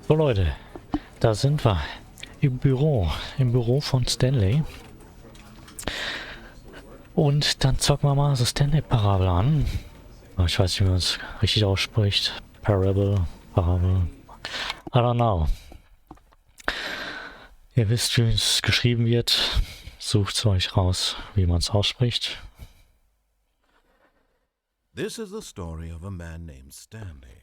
So Leute, da sind wir im Büro von Stanley. Und dann zocken wir mal so Stanley-Parabel an. Ich weiß nicht, wie man es richtig ausspricht. Parabel. I don't know. Ihr wisst, wie es geschrieben wird. Sucht euch raus, wie man es ausspricht. This is the story of a man named Stanley.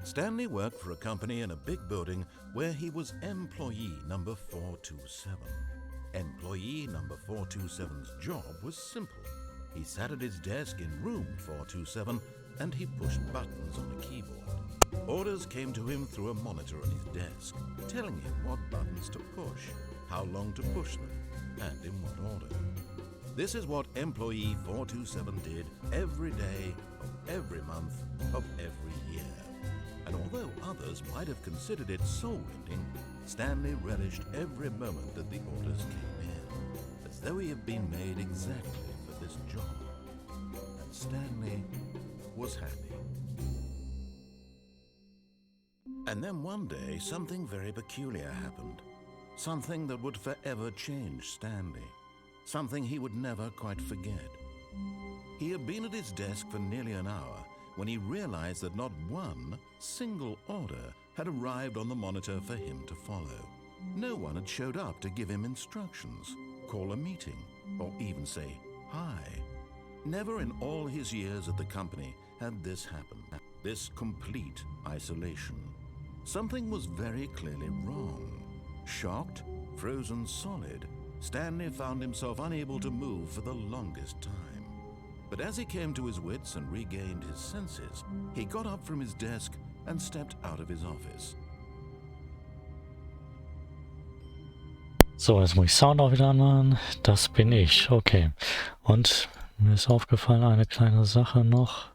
Stanley worked for a company in a big building where he was employee number 427. Employee number 427's job was simple. He sat at his desk in room 427 and he pushed buttons on a keyboard. Orders came to him through a monitor on his desk, telling him what buttons to push, how long to push them, and in what order. This is what employee 427 did every day of every month of every year. And although others might have considered it soul-rending, Stanley relished every moment that the orders came in, as though he had been made exactly for this job. And Stanley was happy. And then one day, something very peculiar happened. Something that would forever change Stanley. Something he would never quite forget. He had been at his desk for nearly an hour when he realized that not one single order had arrived on the monitor for him to follow. No one had showed up to give him instructions, call a meeting, or even say hi. Never in all his years at the company had this happened, this complete isolation. Something was very clearly wrong. Shocked, frozen solid, Stanley found himself unable to move for the longest time. But as he came to his wits and regained his senses, he got up from his desk and stepped out of his office. So, jetzt muss ich Sound auch wieder anmachen. Das bin ich. Okay. Und mir ist aufgefallen, eine kleine Sache noch.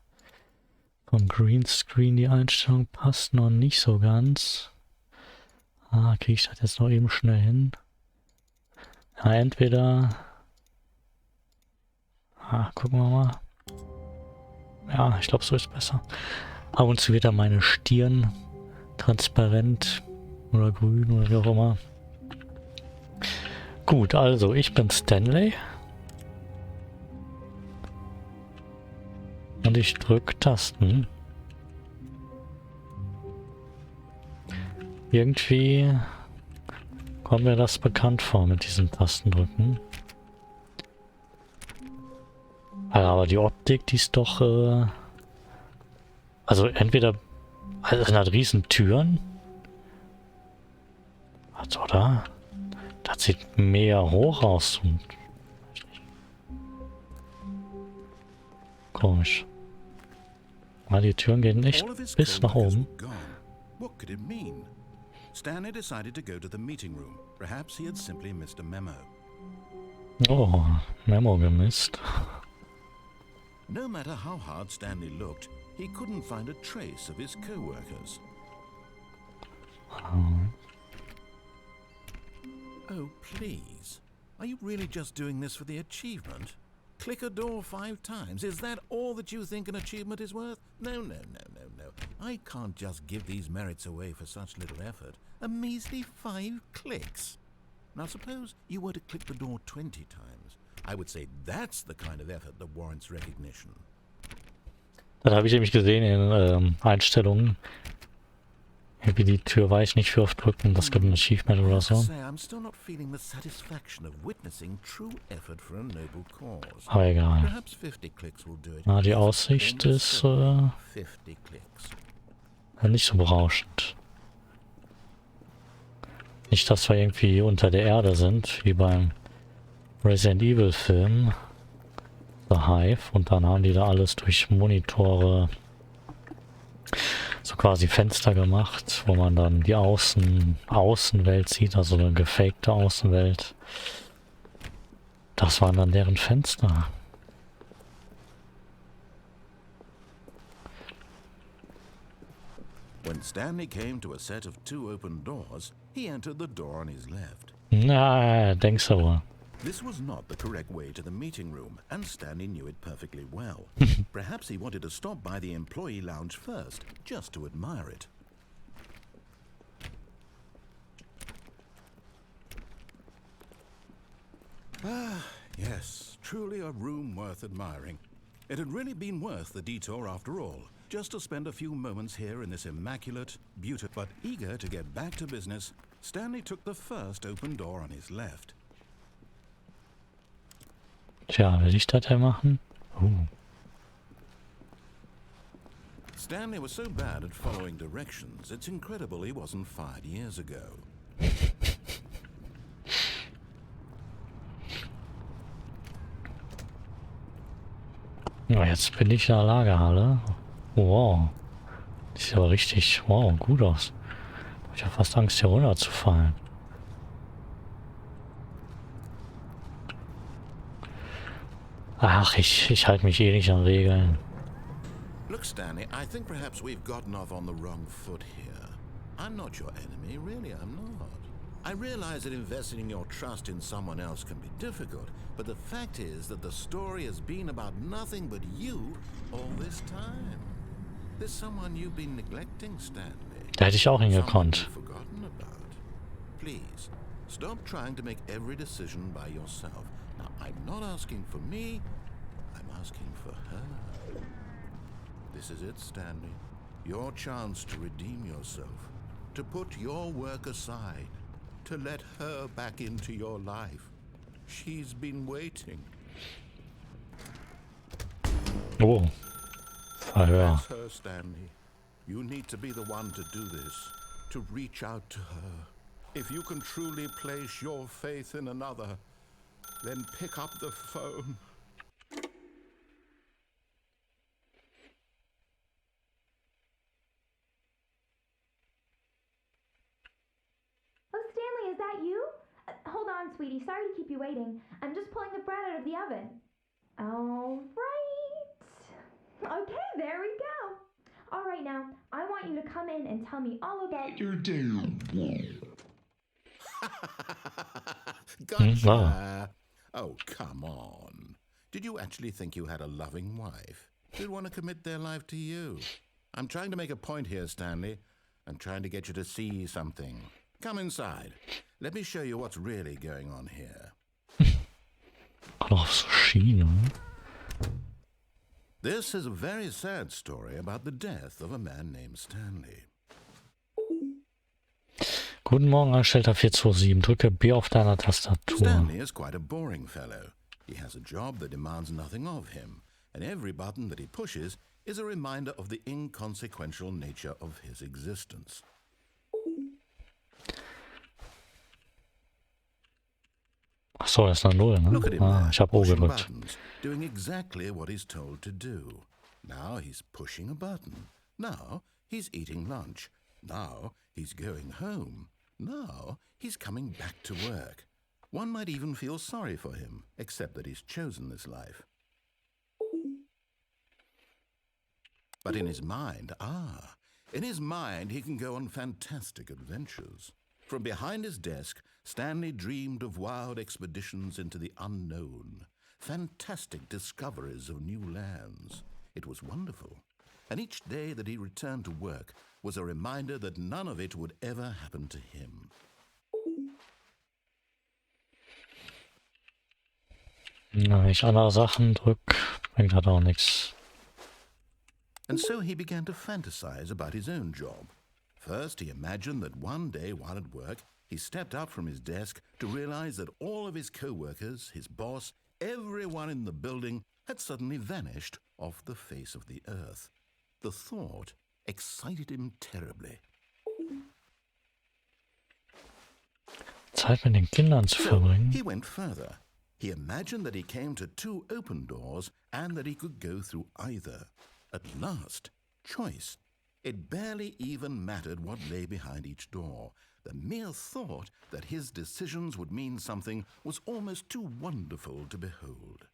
Vom Greenscreen, die Einstellung passt noch nicht so ganz. Kriege ich das jetzt noch eben schnell hin? Ja, entweder... gucken wir mal. Ja, ich glaube, so ist besser. Ab und zu wird dann meine Stirn transparent oder grün oder wie auch immer. Gut, also ich bin Stanley. Und ich drücke Tasten. Irgendwie kommt mir das bekannt vor mit diesem Tastendrücken. Aber die Optik, die ist doch... also entweder... Also sind halt riesen Türen. Was, oder? Das sieht mega hoch aus. Und komisch. Die Türen gehen echt bis nach oben. What could it mean? Stanley decided to go to the meeting room. Perhaps he had simply missed a memo. Oh, Memo gemisst. No matter how hard Stanley looked, he couldn't find a trace of his co-workers. Oh, please. Are you really just doing this for the achievement? Click a door 5 times. Is that all that you think an achievement is worth? No. I can't just give these merits away for such little effort. A measly 5 clicks. Now suppose you were to click the door 20 times. I would say that's the kind of effort that warrants recognition. Dann habe ich nämlich gesehen in Einstellungen, wie die Tür weiß nicht für oft drücken, das gibt ein Achievement oder so. Aber egal. Die Aussicht ist nicht so berauschend. Nicht, dass wir irgendwie unter der Erde sind, wie beim Resident Evil Film, The Hive, und dann haben die da alles durch Monitore so quasi Fenster gemacht, wo man dann die Außenwelt sieht, also eine gefakte Außenwelt. Das waren dann deren Fenster. When Stanley came to a set of 2 open doors, he entered the door on his left. Na, denkst du wohl. This was not the correct way to the meeting room, and Stanley knew it perfectly well. Perhaps he wanted to stop by the employee lounge first, just to admire it. Ah, yes, truly a room worth admiring. It had really been worth the detour after all, just to spend a few moments here in this immaculate, beautiful... But eager to get back to business, Stanley took the first open door on his left. Tja, will ich das ja machen? Stanley was so bad at following directions, it's incredible he wasn't fired years ago. Ja, jetzt bin ich in der Lagerhalle. Wow. Die sieht aber richtig, wow, gut aus. Ich habe fast Angst, hier runterzufallen. Ach, ich halte mich eh nicht an Regeln. Look, Stanley, I think perhaps we've gotten off on the wrong foot here. I'm not your enemy, really, I'm not. I realize that investing your trust in someone else can be difficult, but the fact is that the story has been about nothing but you all this time. There's someone you've been neglecting, Stanley. Da hätte ich auch Someone hingekonnt. you've forgotten about. Please, stop trying to make every decision by yourself. Now, I'm not asking for me, I'm asking for her. This is it, Stanley. Your chance to redeem yourself, to put your work aside, to let her back into your life. She's been waiting. Oh. Verhör. That's her, Stanley. You need to be the one to do this, to reach out to her. If you can truly place your faith in another, then pick up the phone. Oh, Stanley, is that you? Hold on, sweetie. Sorry to keep you waiting. I'm just pulling the bread out of the oven. All right. Okay, there we go. All right, now, I want you to come in and tell me all about your day. Gotcha. Oh, come on. Did you actually think you had a loving wife who'd want to commit their life to you? I'm trying to make a point here, Stanley. I'm trying to get you to see something. Come inside. Let me show you what's really going on here. Auf so Schienen. This is a very sad story about the death of a man named Stanley. Guten Morgen, Angestellter 427. Drücke B auf deiner Tastatur. Stanley is quite a boring fellow. He has a job that demands nothing of him, and every button that he pushes is a reminder of the inconsequential nature of his existence. Ach so, das ist eine Null, ne? Look at him Ah, there, ich habe O pushing gedrückt. buttons, doing exactly what he's told to do. Now he's pushing a button. Now he's eating lunch. Now he's going home. Now he's coming back to work. One might even feel sorry for him, except that he's chosen this life. But in his mind, he can go on fantastic adventures. From behind his desk, Stanley dreamed of wild expeditions into the unknown, fantastic discoveries of new lands. It was wonderful. And each day that he returned to work was a reminder that none of it would ever happen to him. Na, wenn ich andere Sachen drück, bringt halt auch nichts. And so he began to fantasize about his own job. First, he imagined that one day while at work, he stepped up from his desk to realize that all of his co-workers, his boss, everyone in the building had suddenly vanished off the face of the earth. The thought excited him terribly. Zeit mit den Kindern zu So verbringen. he went further. He imagined that he came to two open doors and that he could go through either. At last, choice. It barely even mattered what lay behind each door. The mere thought that his decisions would mean something was almost too wonderful to behold.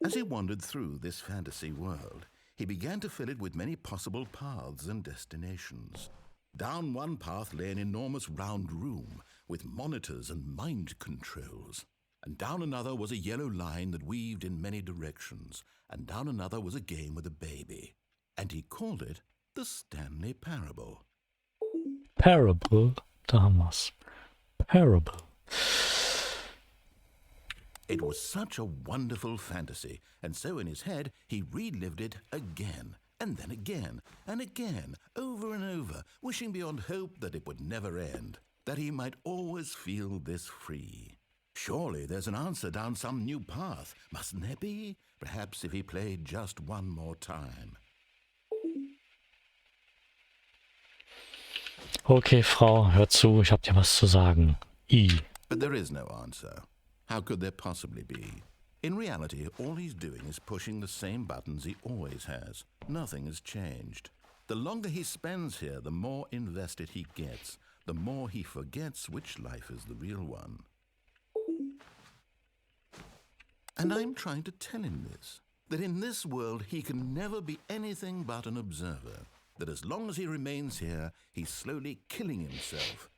As he wandered through this fantasy world, he began to fill it with many possible paths and destinations. Down one path lay an enormous round room with monitors and mind controls. And down another was a yellow line that weaved in many directions, and down another was a game with a baby. And he called it the Stanley Parable. Parable? Da haben wir's. Parable. It was such a wonderful fantasy, and so in his head he relived it again, and then again, and again, over and over, wishing beyond hope that it would never end, that he might always feel this free. Surely there's an answer down some new path, mustn't there be? Perhaps if he played just one more time. Okay, Frau, hör zu, ich hab dir was zu sagen. But there is no answer. How could there possibly be? In reality, all he's doing is pushing the same buttons he always has. Nothing has changed. The longer he spends here, the more invested he gets, the more he forgets which life is the real one. And I'm trying to tell him this, that in this world he can never be anything but an observer, that as long as he remains here, he's slowly killing himself.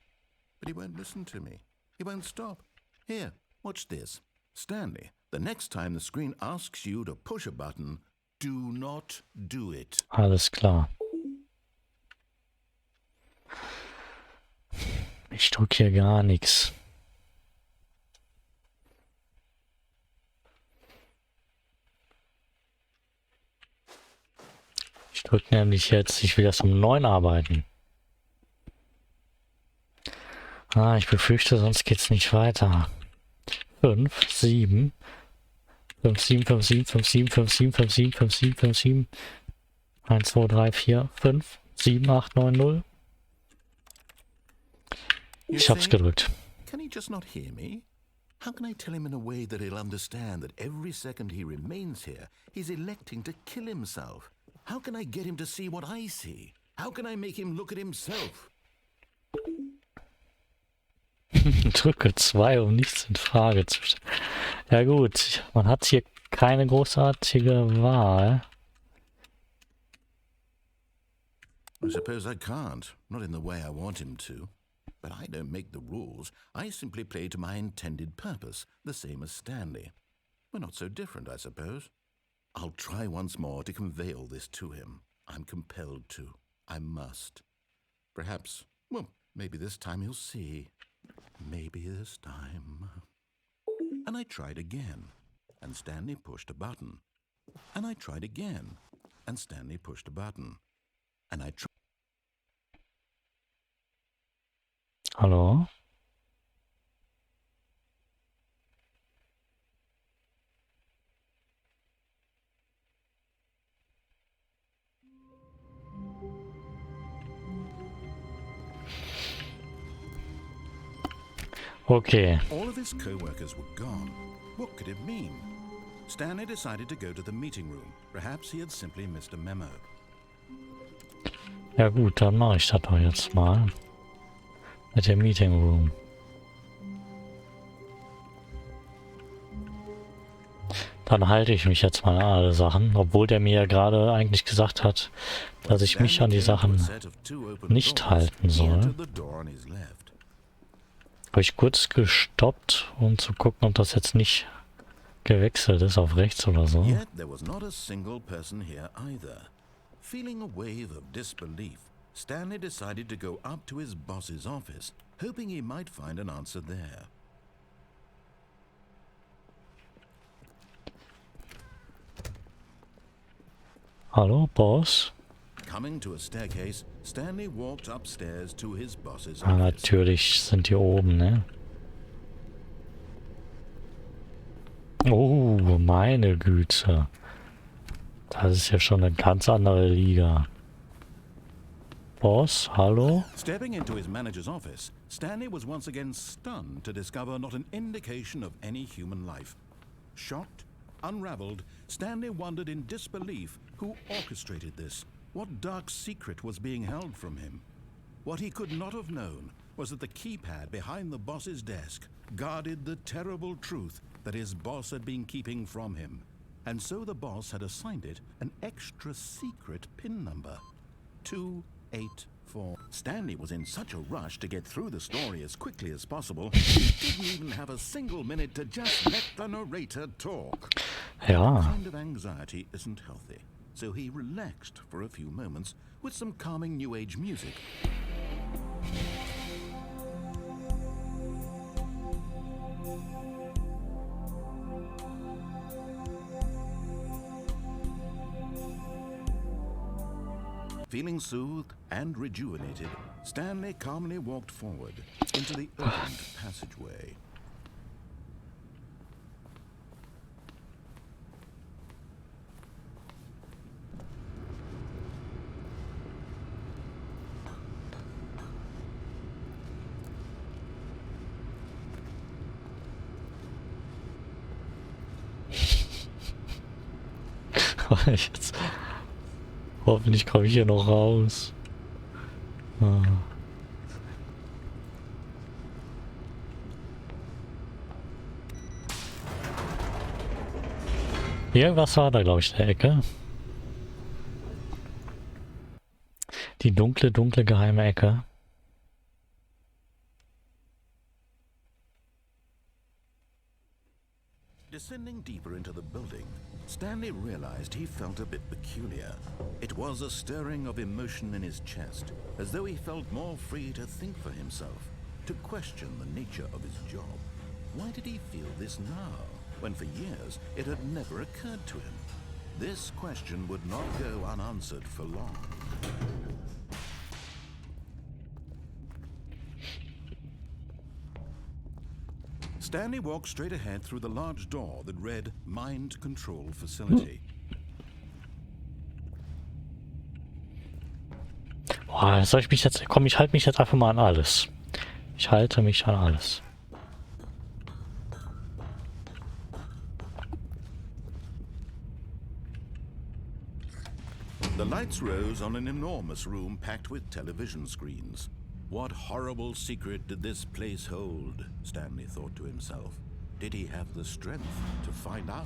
But he won't listen to me. He won't stop. Here, watch this. Stanley, the next time the screen asks you to push a button, do not do it. Alles klar. Ich drücke hier gar nichts. Ich drücke nämlich jetzt, ich will erst um 9 arbeiten. Ich befürchte, sonst geht's nicht weiter. 5, 7, 5, 7, 5, 7, 5, 7, 5, 7, 5, 7, 5, 7, 5, 7, 1, 2, 3, 4, 5, 7, 8, 9, 0. Ich hab's gedrückt. Can he just not hear me? How can I tell him in a way that he'll understand that every second he remains here, he's electing to kill himself? How can I get him to see what I see? How can I make him look at himself? Drücke 2, um nichts in Frage zu stellen. Ja gut, man hat hier keine großartige Wahl. I suppose I can't, not in the way I want him to. But I don't make the rules. I simply play to my intended purpose, the same as Stanley. We're not so different, I suppose. I'll try once more to convey all this to him. I'm compelled to. I must. Perhaps, well, maybe this time he'll see. Maybe this time. And I tried again, and Stanley pushed a button. And I tried again, and Stanley pushed a button. And I tried. Hallo? Okay. All of his co-workers were gone. What could it mean? Stanley decided to go to the meeting room. Perhaps he had simply missed a memo. Ja gut, dann mache ich das doch jetzt mal. Mit dem Meeting Room. Dann halte ich mich jetzt mal an alle Sachen, obwohl der mir ja gerade eigentlich gesagt hat, dass ich mich an die Sachen nicht halten soll. Habe ich kurz gestoppt, um zu gucken, ob das jetzt nicht gewechselt ist auf rechts oder so. Yet there was not a single person here either. Feeling a wave of disbelief, Stanley decided to go up to his boss's office, hoping he might find an answer there. Hallo, Boss? Coming to a staircase, Stanley walked upstairs to his boss's Ah, office. natürlich sind die oben, ne? Oh, meine Güte. Das ist ja schon eine ganz andere Liga. Boss, hallo? Stepping into his manager's office, Stanley was once again stunned to discover not an indication of any human life. Shocked, unraveled, Stanley wondered in disbelief who orchestrated this. What dark secret was being held from him? What he could not have known was that the keypad behind the boss's desk guarded the terrible truth that his boss had been keeping from him. And so the boss had assigned it an extra secret PIN number. 284. before. Stanley was in such a rush to get through the story as quickly as possible, he didn't even have a single minute to just let the narrator talk. Ja. That kind of anxiety isn't healthy, so he relaxed for a few moments with some calming New Age music. Feeling soothed and rejuvenated, Stanley calmly walked forward into the opened passageway. Jetzt. Hoffentlich komme ich hier noch raus. Ah. Irgendwas war da, glaube ich, in der Ecke. Die dunkle, dunkle, geheime Ecke. Descending deeper into the building, Stanley realized he felt a bit peculiar. It was a stirring of emotion in his chest, as though he felt more free to think for himself, to question the nature of his job. Why did he feel this now, when for years it had never occurred to him? This question would not go unanswered for long. Stanley walked straight ahead through the large door that read Mind Control Facility. Boah, soll ich mich jetzt... Komm, ich halte mich jetzt einfach mal an alles. Ich halte mich an alles. The lights rose on an enormous room packed with television screens. What horrible secret did this place hold? Stanley thought to himself. Did he have the strength to find out?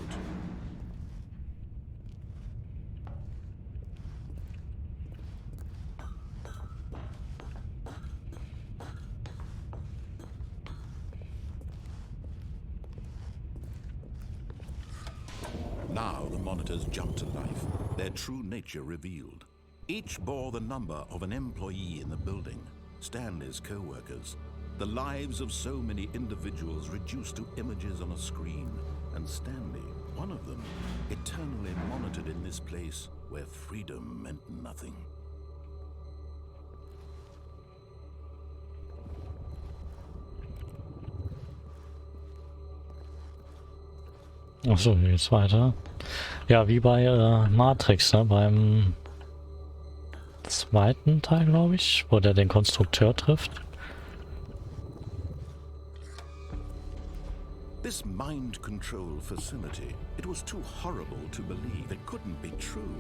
Now the monitors jumped to life, their true nature revealed. Each bore the number of an employee in the building, Stanley's co-workers. The lives of so many individuals reduced to images on a screen, and Stanley, one of them, eternally monitored in this place where freedom meant nothing. Achso, jetzt weiter. Ja, wie bei Matrix, ne? Beim zweiten Teil, glaube ich, wo der den Konstrukteur trifft. This mind control facility, it was too horrible to believe. It couldn't be true.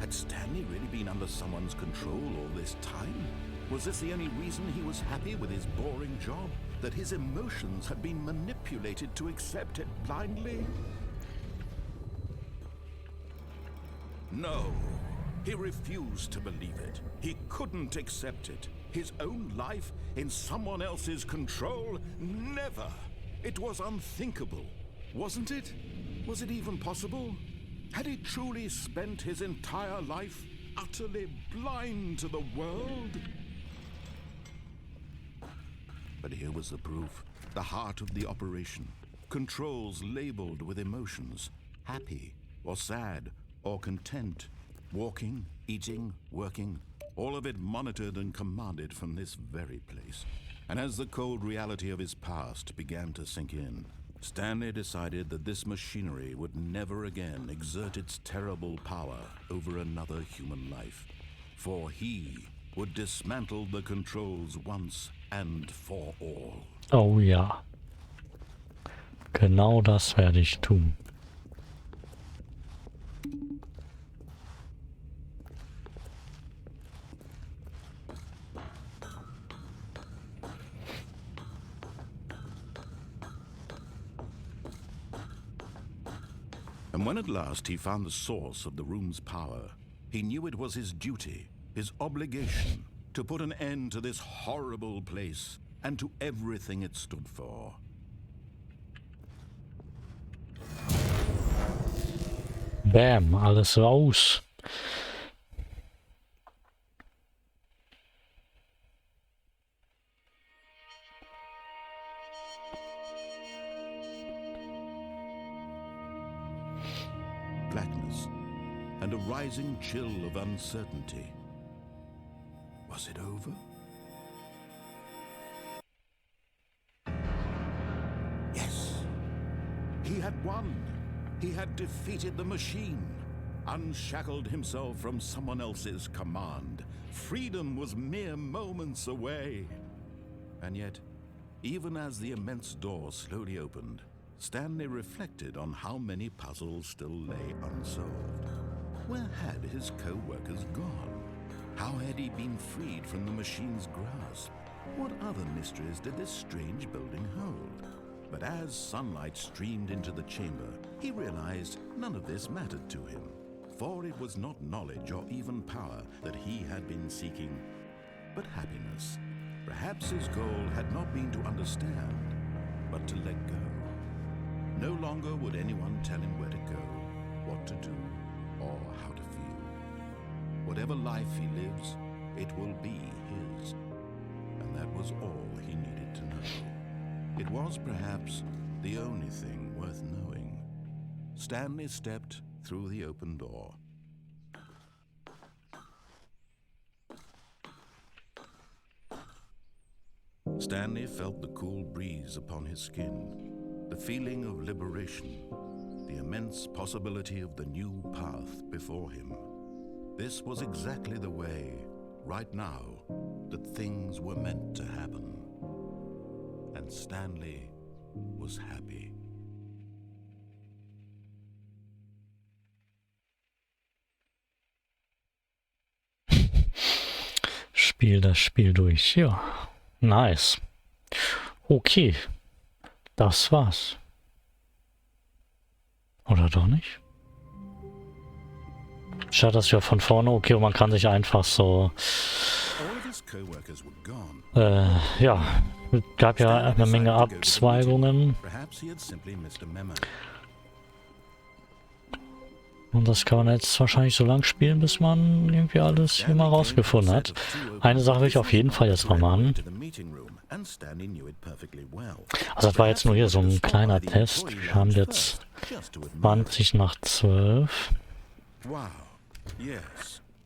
Had Stanley really been under someone's control all this time? Was this the only reason he was happy with his boring job? That his emotions had been manipulated to accept it blindly? No. He refused to believe it. He couldn't accept it. His own life in someone else's control? Never. It was unthinkable, wasn't it? Was it even possible? Had he truly spent his entire life utterly blind to the world? But here was the proof. The heart of the operation. Controls labeled with emotions. Happy or sad or content. Walking, eating, working, all of it monitored and commanded from this very place. And as the cold reality of his past began to sink in, Stanley decided that this machinery would never again exert its terrible power over another human life. For he would dismantle the controls once and for all. Oh ja. Genau das werde ich tun. And when at last he found the source of the room's power, he knew it was his duty, his obligation, to put an end to this horrible place and to everything it stood for. Bam, alles raus. Blackness and a rising chill of uncertainty. Was it over? Yes. He had won. He had defeated the machine, unshackled himself from someone else's command. Freedom was mere moments away. And yet, even as the immense door slowly opened, Stanley reflected on how many puzzles still lay unsolved. Where had his co-workers gone? How had he been freed from the machine's grasp? What other mysteries did this strange building hold? But as sunlight streamed into the chamber, he realized none of this mattered to him, for it was not knowledge or even power that he had been seeking, but happiness. Perhaps his goal had not been to understand, but to let go. No longer would anyone tell him where to go, what to do, or how to feel. Whatever life he lives, it will be his. And that was all he needed to know. It was perhaps the only thing worth knowing. Stanley stepped through the open door. Stanley felt the cool breeze upon his skin, the feeling of liberation, the immense possibility of the new path before him. This was exactly the way, right now, that things were meant to happen. And Stanley was happy. Spiel das Spiel durch. Ja, nice. Okay, das war's. Oder doch nicht? Schaut das ja von vorne. Okay, und man kann sich einfach so... ja, gab ja eine Menge Abzweigungen. Und das kann man jetzt wahrscheinlich so lang spielen, bis man irgendwie alles hier mal rausgefunden hat. Eine Sache will ich auf jeden Fall jetzt mal machen. Also das war jetzt nur hier so ein kleiner Test. Wir haben jetzt 20 nach 12.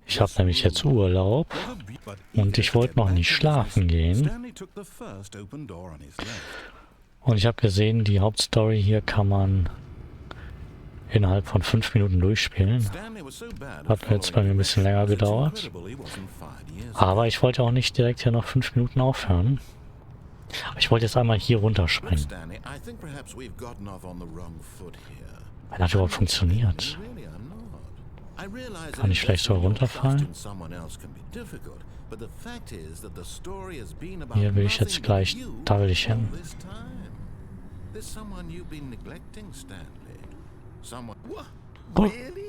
Ich habe nämlich jetzt Urlaub und ich wollte noch nicht schlafen gehen. Und ich habe gesehen, die Hauptstory hier kann man innerhalb von 5 Minuten durchspielen. Hat jetzt bei mir ein bisschen länger gedauert. Aber ich wollte auch nicht direkt hier nach 5 Minuten aufhören. Ich wollte jetzt einmal hier runterspringen. Wenn das überhaupt funktioniert. Kann ich vielleicht so runterfallen? Hier will ich jetzt gleich, da will ich hin. Oh.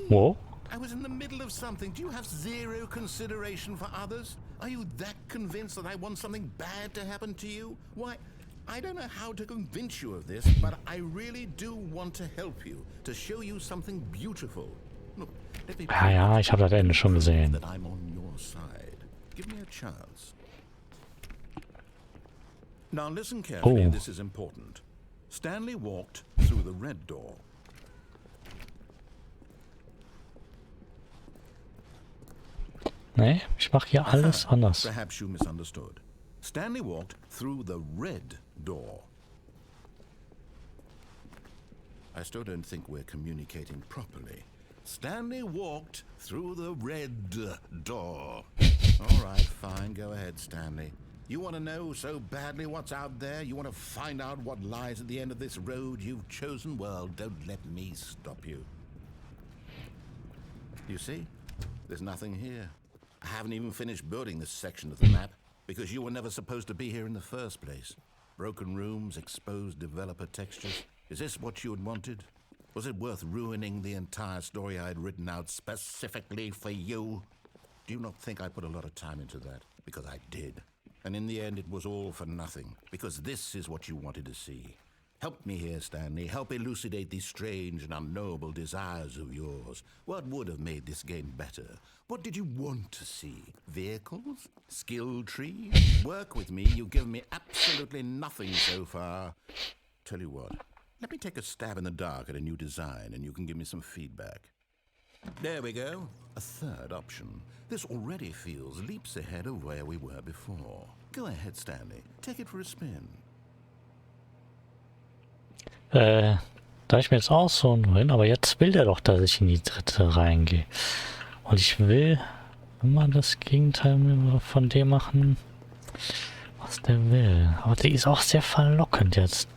Whoa. I was in the middle of something. Do you have zero consideration for others? Are you that convinced that I want something bad to happen to you? Why, I don't know how to convince you of this, but I really do want to help you, to show you something beautiful. Look, let me Ja, ich habe das Ende schon gesehen. that I'm on your side. Give me a chance. Now listen carefully, this is important. Stanley walked through the red door. Nee, ich mache hier alles anders. Perhaps you misunderstood. Stanley walked through the red door. I still don't think we're communicating properly. Stanley walked through the red door. All right, fine. Go ahead, Stanley. You want to know so badly what's out there? You want to find out what lies at the end of this road you've chosen? Well, don't let me stop you. You see? There's nothing here. I haven't even finished building this section of the map, because you were never supposed to be here in the first place. Broken rooms, exposed developer textures. Is this what you had wanted? Was it worth ruining the entire story I had written out specifically for you? Do you not think I put a lot of time into that? Because I did. And in the end, it was all for nothing. Because this is what you wanted to see. Help me here, Stanley. Help elucidate these strange and unknowable desires of yours. What would have made this game better? What did you want to see? Vehicles? Skill trees? Work with me. You've given me absolutely nothing so far. Tell you what, let me take a stab in the dark at a new design and you can give me some feedback. There we go. A third option. This already feels leaps ahead of where we were before. Go ahead, Stanley. Take it for a spin. Da ich mir jetzt auch so hin, aber jetzt will der doch, dass ich in die dritte reingehe. Und ich will immer das Gegenteil von dem machen, was der will. Aber die ist auch sehr verlockend jetzt.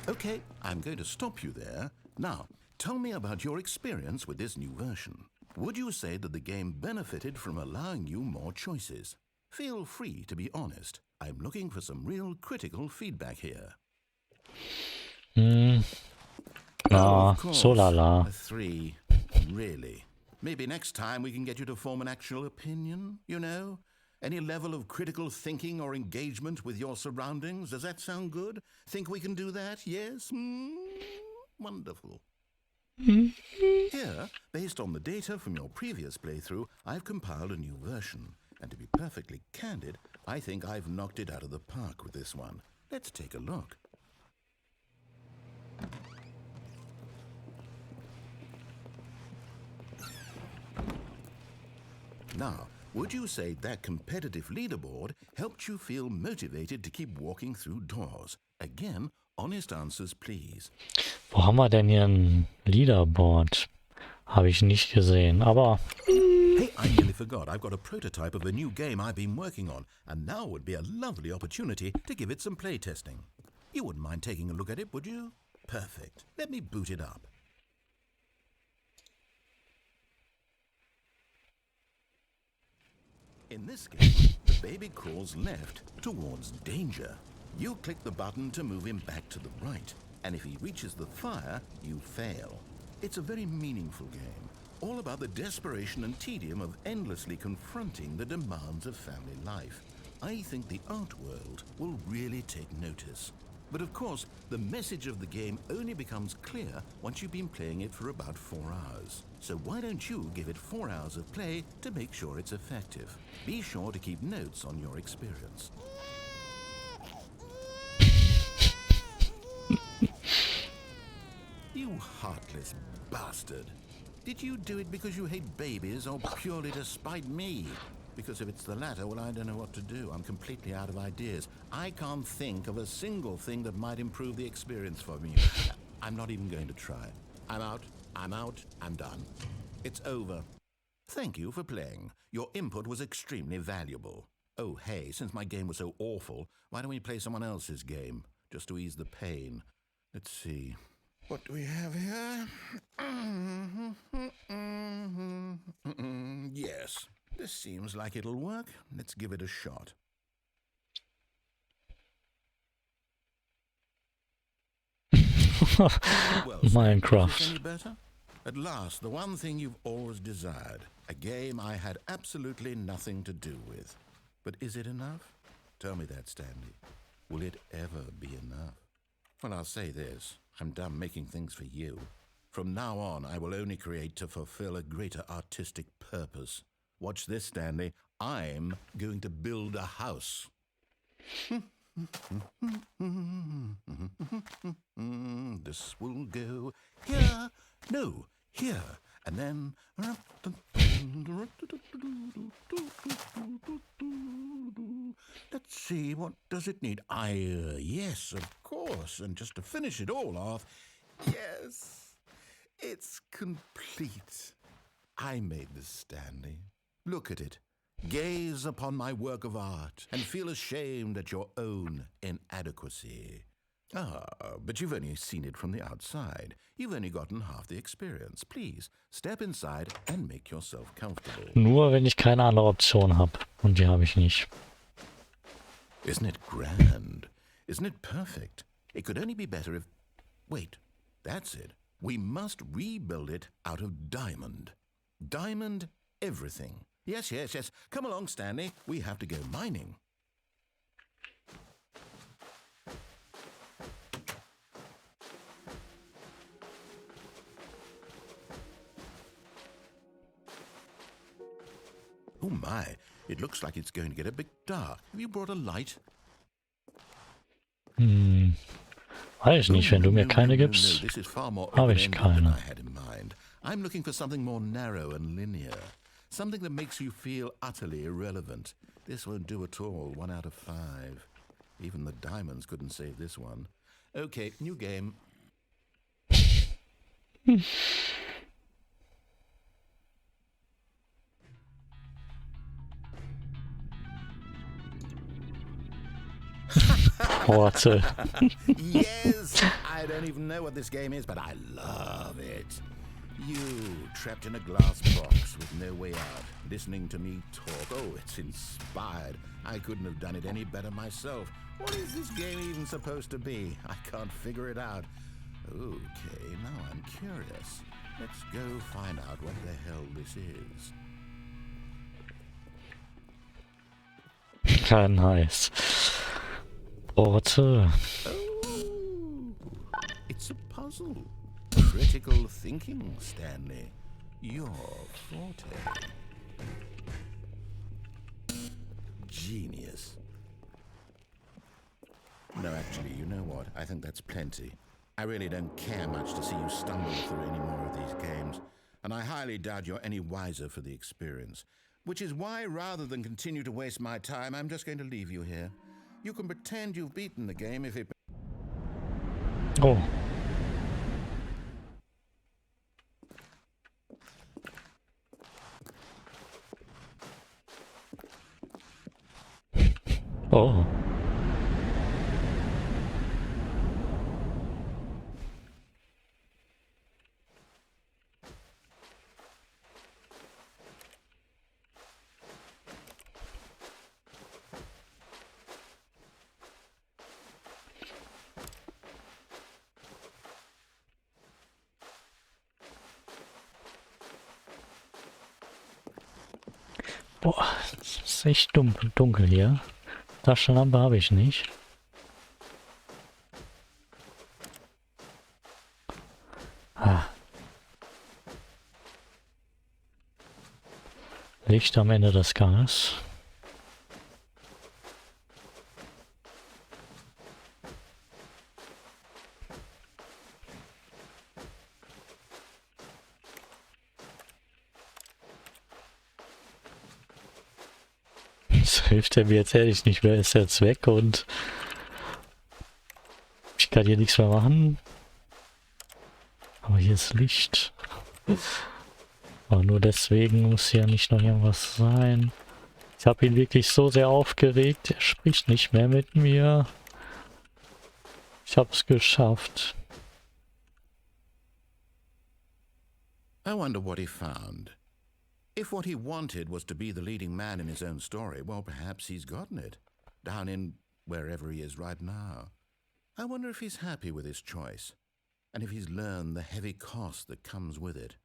Okay, I'm going to stop you there. Now, tell me about your experience with this new version. Would you say that the game benefited from allowing you more choices? Feel free to be honest. I'm looking for some real critical feedback here. Na, so lala. A 3. Really? Maybe next time we can get you to form an actual opinion, you know? Any level of critical thinking or engagement with your surroundings? Does that sound good? Think we can do that? Yes? Wonderful. Here, based on the data from your previous playthrough, I've compiled a new version. And to be perfectly candid, I think I've knocked it out of the park with this one. Let's take a look. Now, would you say that competitive leaderboard helped you feel motivated to keep walking through doors? Again, honest answers, please. Wo haben wir denn hier ein Leaderboard? Habe ich nicht gesehen, aber... Hey, I nearly forgot. I've got a prototype of a new game I've been working on, and now would be a lovely opportunity to give it some playtesting. You wouldn't mind taking a look at it, would you? Perfect. Let me boot it up. In this game, the baby crawls left towards danger. You click the button to move him back to the right, and if he reaches the fire, you fail. It's a very meaningful game, all about the desperation and tedium of endlessly confronting the demands of family life. I think the art world will really take notice. But of course, the message of the game only becomes clear once you've been playing it for about 4 hours. So why don't you give it 4 hours of play to make sure it's effective? Be sure to keep notes on your experience. You heartless bastard. Did you do it because you hate babies or purely to spite me? Because if it's the latter, well, I don't know what to do. I'm completely out of ideas. I can't think of a single thing that might improve the experience for me. I'm not even going to try. I'm out, I'm done. It's over. Thank you for playing. Your input was extremely valuable. Oh, hey, since my game was so awful, why don't we play someone else's game? Just to ease the pain. Let's see. What do we have here? Yes, this seems like it'll work. Let's give it a shot. Well, Minecraft. is it any better? At last, the one thing you've always desired. A game I had absolutely nothing to do with. But is it enough? Tell me that, Stanley. Will it ever be enough? Well, I'll say this. I'm done making things for you. From now on, I will only create to fulfill a greater artistic purpose. Watch this, Stanley. I'm going to build a house. This will go here. No, here. And then... Let's see, what does it need? Yes, of course. And just to finish it all off, yes, it's complete. I made this, Stanley. Look at it. Gaze upon my work of art and feel ashamed at your own inadequacy. Ah, but you've only seen it from the outside. You've only gotten half the experience. Please, step inside and make yourself comfortable. Nur wenn ich keine andere Option habe. Und die habe ich nicht. Isn't it grand? Isn't it perfect? It could only be better if... Wait, that's it. We must rebuild it out of diamond. Diamond everything. Yes, yes, yes. Come along, Stanley. We have to go mining. Oh my, it looks like it's going to get a bit dark. Have you brought a light? Weiß ich nicht, wenn du mir keine gibst, This is far more habe ich open-ended than keine. I had in mind. I'm looking for something more narrow and linear. Something that makes you feel utterly irrelevant. This won't do at all. 1 out of 5. Even the diamonds couldn't save this one. Okay, new game. Worte. Yes! I don't even know what this game is, but I love it. You, trapped in a glass box with no way out, listening to me talk. Oh, it's inspired. I couldn't have done it any better myself. What is this game even supposed to be? I can't figure it out. Okay, now I'm curious. Let's go find out what the hell this is. Ja, nice. Worte. Oh, it's a puzzle. Critical thinking, Stanley. Your forte. Genius. No, actually, you know what? I think that's plenty. I really don't care much to see you stumble through any more of these games, and I highly doubt you're any wiser for the experience. Which is why, rather than continue to waste my time, I'm just going to leave you here. You can pretend you've beaten the game if it... Oh. Oh. Boah, es ist echt dunkel hier. Taschenlampe habe ich nicht. Ah. Licht am Ende des Ganges. Das hilft er mir jetzt ehrlich nicht mehr. Ist jetzt weg und ich kann hier nichts mehr machen. Aber hier ist Licht. Aber nur deswegen muss hier nicht noch irgendwas sein. Ich habe ihn wirklich so sehr aufgeregt. Er spricht nicht mehr mit mir. Ich habe es geschafft. I wonder what he found. If what he wanted was to be the leading man in his own story, well, perhaps he's gotten it. Down in wherever he is right now. I wonder if he's happy with his choice. And if he's learned the heavy cost that comes with it.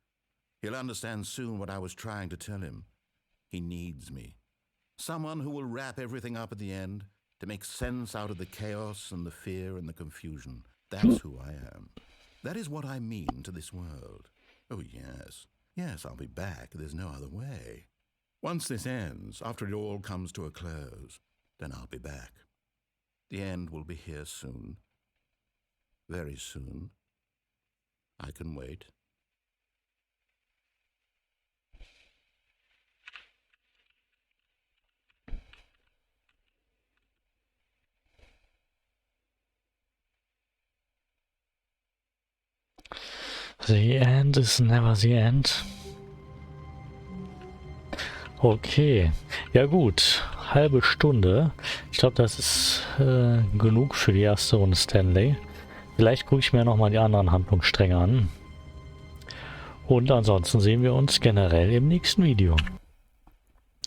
He'll understand soon what I was trying to tell him. He needs me. Someone who will wrap everything up at the end, to make sense out of the chaos and the fear and the confusion. That's who I am. That is what I mean to this world. Oh, yes. Yes, I'll be back. There's no other way. Once this ends, after it all comes to a close, then I'll be back. The end will be here soon. Very soon. I can wait. The end is never the end. Okay. Ja gut. Halbe Stunde. Ich glaube, das ist genug für die erste Runde Stanley. Vielleicht gucke ich mir nochmal die anderen Handlungsstränge an. Und ansonsten sehen wir uns generell im nächsten Video.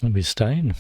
Bis dahin.